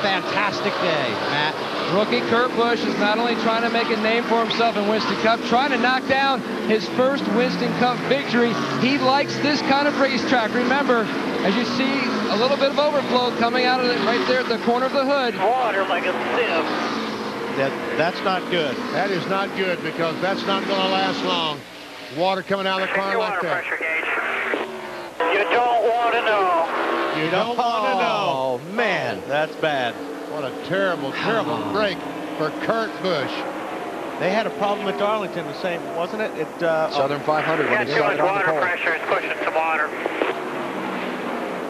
Fantastic day, Matt. Rookie Kurt Busch is not only trying to make a name for himself in Winston Cup, trying to knock down his first Winston Cup victory. He likes this kind of racetrack. Remember, as you see a little bit of overflow coming out of it right there at the corner of the hood. Water like a sieve. That's not good. That is not good because that's not going to last long. Water coming out of the car like that. Pressure gauge. You don't want to know. You don't want to know. Oh, man, that's bad. What a terrible, terrible break for Kurt Busch. They had a problem at Darlington, the same, wasn't it? Southern 500 when he Too much started on the water pole. pressure is pushing some water.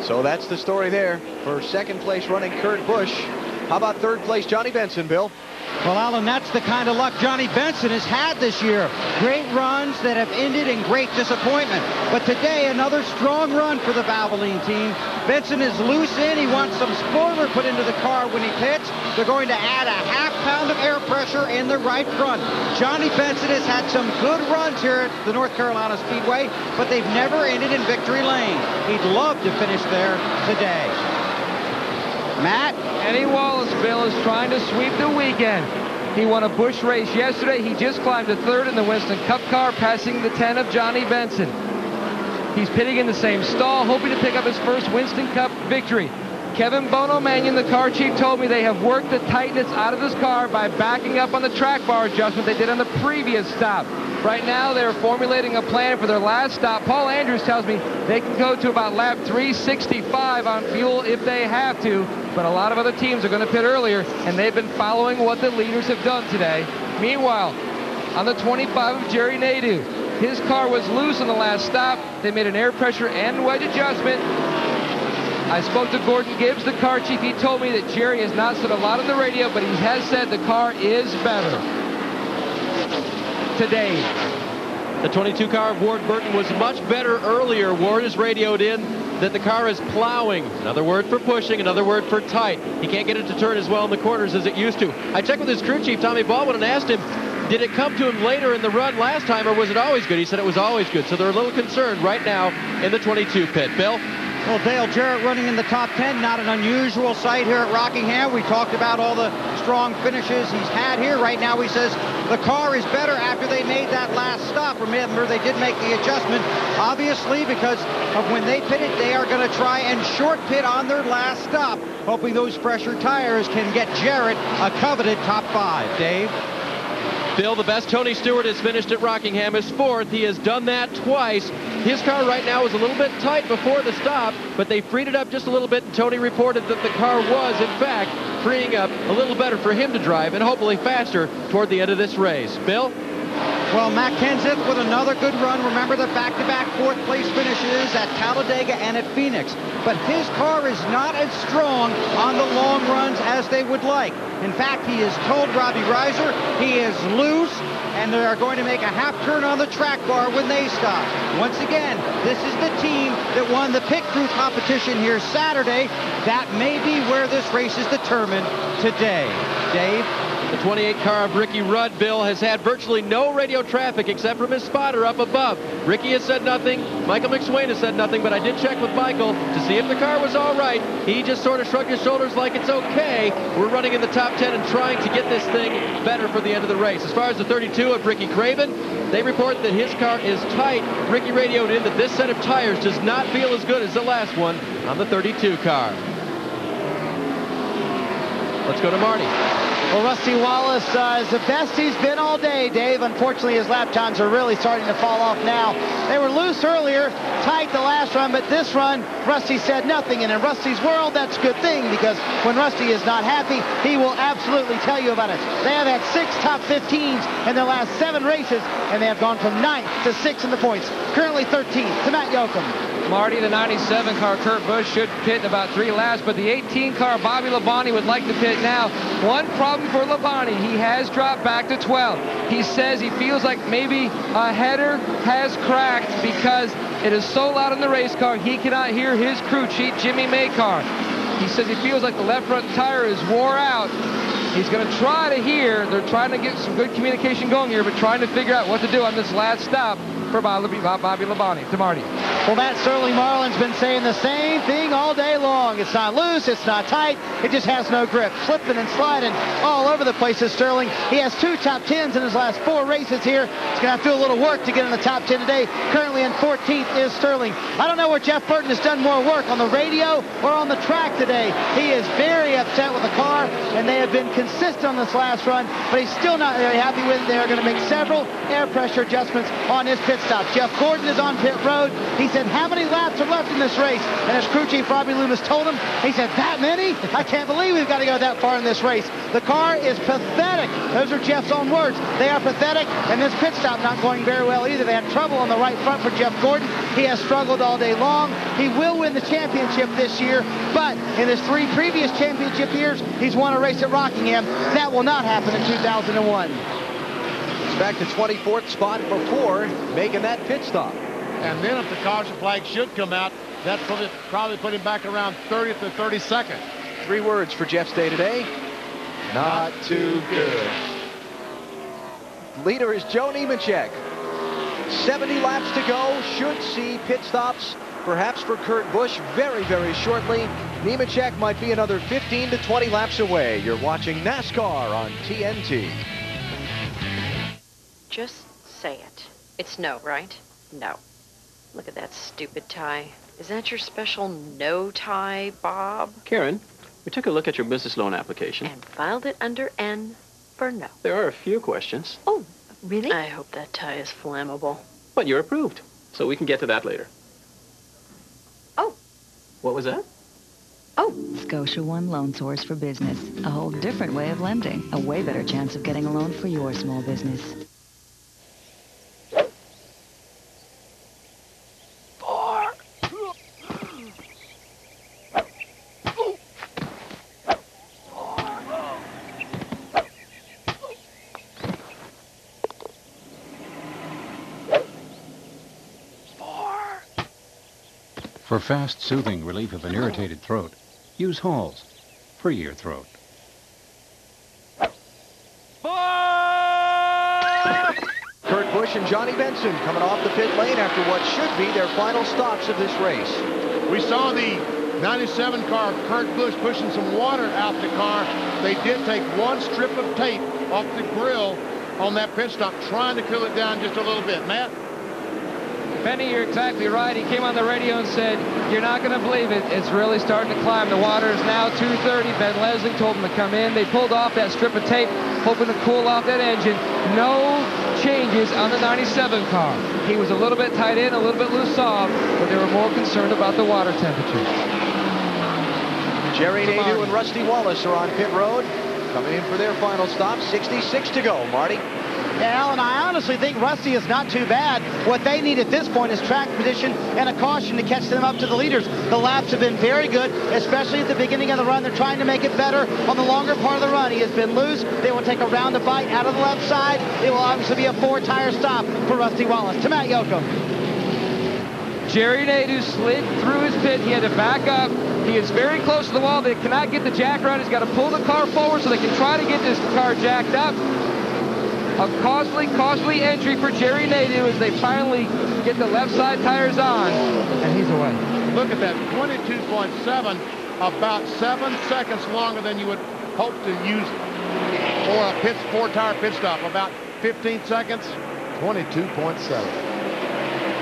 So that's the story there for second place running Kurt Busch. How about third place Johnny Benson, Bill? Well, Alan, that's the kind of luck Johnny Benson has had this year. Great runs that have ended in great disappointment. But today, another strong run for the Valvoline team. Benson is loose in. He wants some spoiler put into the car when he pits. They're going to add a half pound of air pressure in the right front. Johnny Benson has had some good runs here at the North Carolina Speedway, but they've never ended in victory lane. He'd love to finish there today. Matt? Eddie Wallace, Bill, is trying to sweep the weekend. He won a Busch race yesterday. He just climbed to third in the Winston Cup car, passing the 10 of Johnny Benson. He's pitting in the same stall, hoping to pick up his first Winston Cup victory. Kevin Bono Mannion, the car chief, told me they have worked the tightness out of this car by backing up on the track bar adjustment they did on the previous stop. Right now, they're formulating a plan for their last stop. Paul Andrews tells me they can go to about lap 365 on fuel if they have to, but a lot of other teams are going to pit earlier, and they've been following what the leaders have done today. Meanwhile, on the 25 of Jerry Nadeau, his car was loose on the last stop. They made an air pressure and wedge adjustment. I spoke to Gordon Gibbs, the car chief. He told me that Jerry has not said a lot on the radio, but he has said the car is better today. The 22 car of Ward Burton was much better earlier. Ward has radioed in that the car is plowing. Another word for pushing, another word for tight. He can't get it to turn as well in the corners as it used to. I checked with his crew chief, Tommy Baldwin, and asked him, did it come to him later in the run last time, or was it always good? He said it was always good. So they're a little concerned right now in the 22 pit. Bill? Well, Dale Jarrett running in the top 10, not an unusual sight here at Rockingham. We talked about all the strong finishes he's had here. Right now, he says the car is better after they made that last stop. Remember, they did make the adjustment, obviously, because of when they pitted, they are going to try and short pit on their last stop, hoping those fresher tires can get Jarrett a coveted top 5. Dave? Bill, the best Tony Stewart has finished at Rockingham is fourth. He has done that twice. His car right now is a little bit tight before the stop, but they freed it up just a little bit, and Tony reported that the car was, in fact, freeing up a little better for him to drive and hopefully faster toward the end of this race. Bill? Well, Matt Kenseth with another good run. Remember the back-to-back fourth-place finishes at Talladega and at Phoenix. But his car is not as strong on the long runs as they would like. In fact, he has told Robbie Reiser he is loose, and they are going to make a half turn on the track bar when they stop. Once again, this is the team that won the pit crew competition here Saturday. That may be where this race is determined today. Dave? The 28 car of Ricky Rudd, Bill, has had virtually no radio traffic except from his spotter up above. Ricky has said nothing. Michael McSwain has said nothing, but I did check with Michael to see if the car was all right. He just sort of shrugged his shoulders like it's okay. We're running in the top 10 and trying to get this thing better for the end of the race. As far as the 32 of Ricky Craven, they report that his car is tight. Ricky radioed in that this set of tires does not feel as good as the last one on the 32 car. Let's go to Marty. Well, Rusty Wallace is the best he's been all day, Dave. Unfortunately, his lap times are really starting to fall off now. They were loose earlier, tight the last run, but this run, Rusty said nothing. And in Rusty's world, that's a good thing, because when Rusty is not happy, he will absolutely tell you about it. They have had 6 top 15s in their last 7 races, and they have gone from 9th to 6th in the points. Currently 13th to Matt Yoakum. Marty, the 97 car, Kurt Busch, should pit in about 3 laps, but the 18 car, Bobby Labonte, would like to pit now. One problem for Labonte, he has dropped back to 12. He says he feels like maybe a header has cracked because it is so loud in the race car, he cannot hear his crew chief, Jimmy Maycar. He says he feels like the left front tire is wore out. He's going to try to hear. They're trying to get some good communication going here, but trying to figure out what to do on this last stop for Bobby Labonte. To Marty. Well, Matt, Sterling Marlin's been saying the same thing all day long. It's not loose, it's not tight, it just has no grip. Slipping and sliding all over the place is Sterling. He has 2 top 10s in his last 4 races here. He's going to have to do a little work to get in the top 10 today. Currently in 14th is Sterling. I don't know where Jeff Burton has done more work, on the radio or on the track today. He is very upset with the car, and they have been consistent on this last run, but he's still not very happy with it. They are going to make several air pressure adjustments on his pit stop. Jeff Gordon is on pit road. He said, how many laps are left in this race? And as crew chief Robbie Loomis told him, he said, that many? I can't believe we've got to go that far in this race. The car is pathetic. Those are Jeff's own words. They are pathetic, and this pit stop not going very well either. They had trouble on the right front for Jeff Gordon. He has struggled all day long. He will win the championship this year, but in his 3 previous championship years, he's won a race at Rockingham. That will not happen in 2001. It's back to 24th spot before making that pit stop. And then if the caution flag should come out, that probably put him back around 30th or 32nd. 3 words for Jeff's day today. Not too good. Leader is Joe Nemechek. 70 laps to go. Should see pit stops, perhaps for Kurt Busch, very, very shortly. Nemechek might be another 15 to 20 laps away. You're watching NASCAR on TNT. Just say it. It's no, right? No. Look at that stupid tie. Is that your special no tie, Bob? Karen, we took a look at your business loan application. And filed it under N for no. There are a few questions. Oh, really? I hope that tie is flammable. But you're approved, so we can get to that later. Oh. What was that? Oh. Scotia One Loan Source for Business. A whole different way of lending. A way better chance of getting a loan for your small business. For fast, soothing relief of an irritated throat, use Halls. Free your throat. Kurt Busch and Johnny Benson coming off the pit lane after what should be their final stops of this race. We saw the 97 car of Kurt Busch pushing some water out the car. They did take 1 strip of tape off the grill on that pit stop, trying to cool it down just a little bit. Matt? Benny, you're exactly right. He came on the radio and said, you're not going to believe it. It's really starting to climb. The water is now 230. Ben Leslie told them to come in. They pulled off that strip of tape, hoping to cool off that engine. No changes on the 97 car. He was a little bit tight in, a little bit loose off, but they were more concerned about the water temperature. Jerry Nadeau and Rusty Wallace are on pit road, coming in for their final stop. 66 to go. Marty? Yeah, Alan, I honestly think Rusty is not too bad. What they need at this point is track position and a caution to catch them up to the leaders. The laps have been very good, especially at the beginning of the run. They're trying to make it better on the longer part of the run. He has been loose. They will take a roundabout out of the left side. It will obviously be a 4-tire stop for Rusty Wallace. To Matt Yoakum. Jerry Nadeau slid through his pit. He had to back up. He is very close to the wall. They cannot get the jack around. He's got to pull the car forward so they can try to get this car jacked up. A costly entry for Jerry Nadeau as they finally get the left side tires on, and he's away. Look at that, 22.7, about 7 seconds longer than you would hope to use for a 4-tire pit stop. About 15 seconds, 22.7.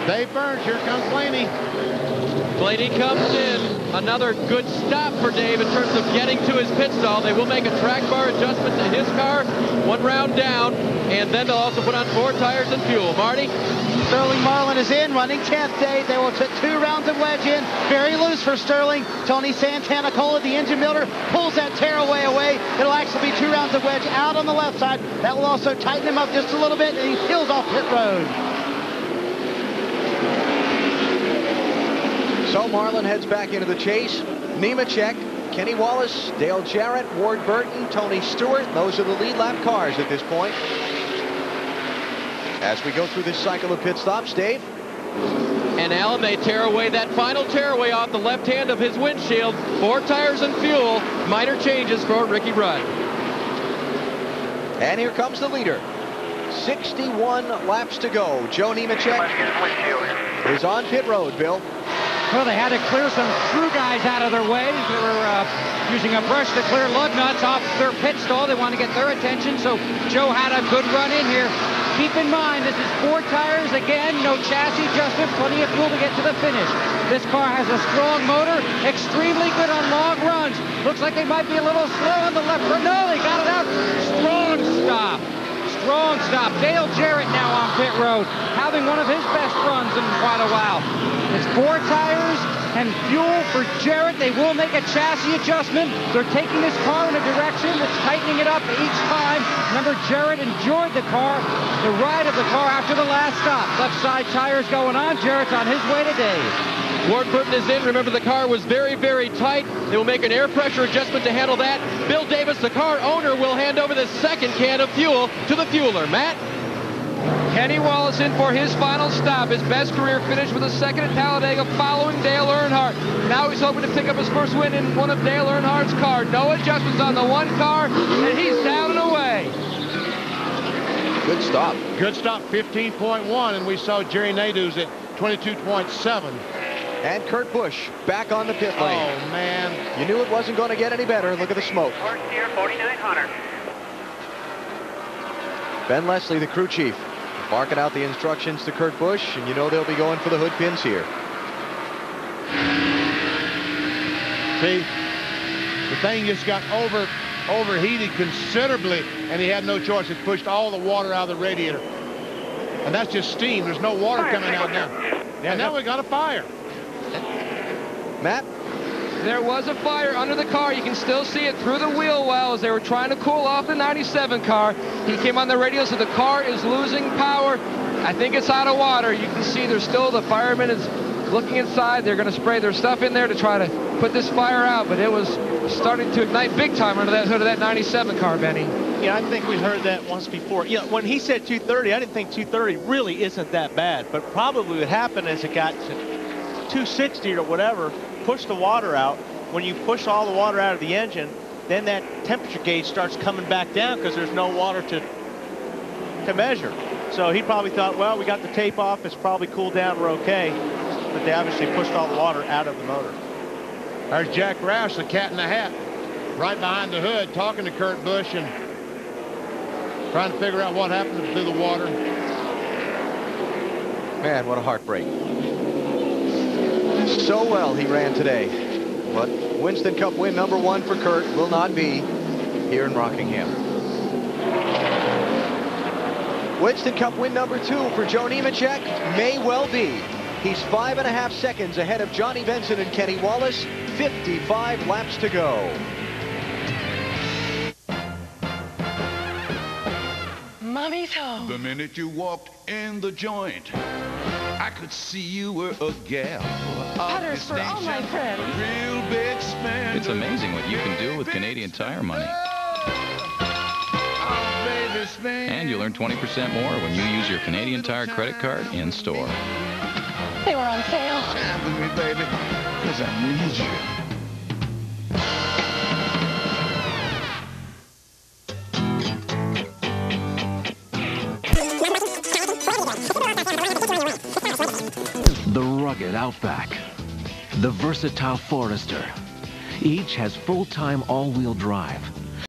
Dave Burns, here comes Blaney. Blaney comes in. Another good stop for Dave in terms of getting to his pit stall. They will make a track bar adjustment to his car, 1 round down, and then they'll also put on 4 tires and fuel. Marty? Sterling Marlin is in, running 10th day. They will put 2 rounds of wedge in. Very loose for Sterling. Tony Santana Cola, the engine builder, pulls that tearaway away. It'll actually be 2 rounds of wedge out on the left side. That will also tighten him up just a little bit, and he peels off pit road. So Marlin heads back into the chase. Nemechek, Kenny Wallace, Dale Jarrett, Ward Burton, Tony Stewart. Those are the lead lap cars at this point. As we go through this cycle of pit stops, Dave. And Alan, they tear away that final tearaway off the left hand of his windshield. 4 tires and fuel. Minor changes for Ricky Rudd. And here comes the leader. 61 laps to go. Joe Nemechek. is on pit road, Bill. Well, they had to clear some crew guys out of their way. They were using a brush to clear lug nuts off their pit stall. They wanted to get their attention, so Joe had a good run in here. Keep in mind, this is 4 tires. Again, no chassis adjustment, plenty of fuel to get to the finish. This car has a strong motor, extremely good on long runs. Looks like they might be a little slow on the left front. No, they got it out. Strong stop. Strong stop. Dale Jarrett now on pit road, having one of his best runs in quite a while. It's 4 tires and fuel for Jarrett. They will make a chassis adjustment. They're taking this car in a direction that's tightening it up each time. Remember, Jarrett enjoyed the ride of the car after the last stop. Left side tires going on. Jarrett's on his way to Dave. Ward Burton is in. Remember, the car was very, very tight. They will make an air pressure adjustment to handle that. Bill Davis, the car owner, will hand over the second can of fuel to the fueler. Matt? Kenny Wallace in for his final stop. His best career finish with a second at Talladega following Dale Earnhardt. Now he's hoping to pick up his first win in one of Dale Earnhardt's cars. No adjustments on the one car, and he's down and away. Good stop. Good stop, 15.1, and we saw Jerry Nadeau's at 22.7. And Kurt Busch back on the pit lane. Oh, man. You knew it wasn't going to get any better. Look at the smoke. First year, 4900. Ben Leslie, the crew chief, barking out the instructions to Kurt Busch, and you know they'll be going for the hood pins here. See, the thing just got overheated considerably, and he had no choice. It pushed all the water out of the radiator. And that's just steam. There's no water coming out now. And now we got a fire. Matt? There was a fire under the car. You can still see it through the wheel well as they were trying to cool off the 97 car. He came on the radio, so the car is losing power. I think it's out of water. You can see there's still, the fireman is looking inside. They're going to spray their stuff in there to try to put this fire out, but it was starting to ignite big time under that hood of that 97 car, Benny. Yeah, I think we've heard that once before. Yeah, when he said 230, I didn't think 230 really isn't that bad, but probably what happened is it got to 260 or whatever, pushed the water out. When you push all the water out of the engine, then that temperature gauge starts coming back down because there's no water to measure. So he probably thought, well, we got the tape off, it's probably cooled down, we're okay. But they obviously pushed all the water out of the motor. There's Jack Roush, the cat in the hat, right behind the hood, talking to Kurt Busch and trying to figure out what happened through the water. Man, what a heartbreak. So well he ran today. But Winston Cup win #1 for Kurt will not be here in Rockingham. Winston Cup win #2 for Joe Nemechek may well be. He's 5.5 seconds ahead of Johnny Benson and Kenny Wallace. 55 laps to go. Mommy's home. The minute you walked in the joint, I could see you were a gal. Putters for all my friends. Real big spender. It's amazing what you can do with Canadian Tire money. And you'll earn 20% more when you use your Canadian Tire credit card in store. They were on sale. Stand with me, baby, because I need you. The rugged Outback, the versatile Forester. Each has full-time all-wheel drive